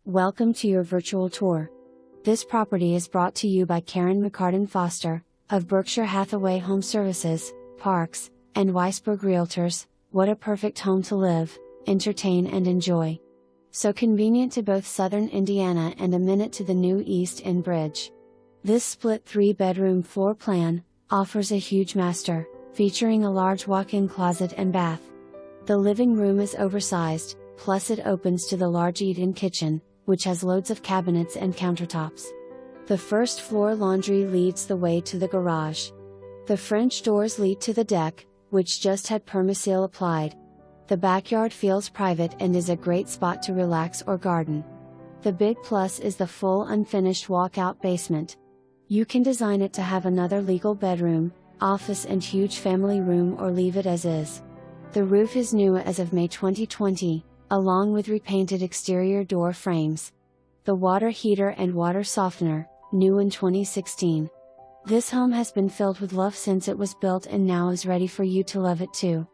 Welcome to your virtual tour. This property is brought to you by Karen McCartan Foster, of Berkshire Hathaway Home Services, Parks, and Weisberg Realtors. What a perfect home to live, entertain and enjoy. So convenient to both southern Indiana and a minute to the new East End Bridge. This split 3-bedroom floor plan offers a huge master, featuring a large walk-in closet and bath. The living room is oversized, plus it opens to the large eat-in kitchen, which has loads of cabinets and countertops. The first floor laundry leads the way to the garage. The French doors lead to the deck, which just had Perma-Seal applied. The backyard feels private and is a great spot to relax or garden. The big plus is the full unfinished walkout basement. You can design it to have another legal bedroom, office and huge family room, or leave it as is. The roof is new as of May 2020, along with repainted exterior door frames. The water heater and water softener, new in 2016. This home has been filled with love since it was built and now is ready for you to love it too.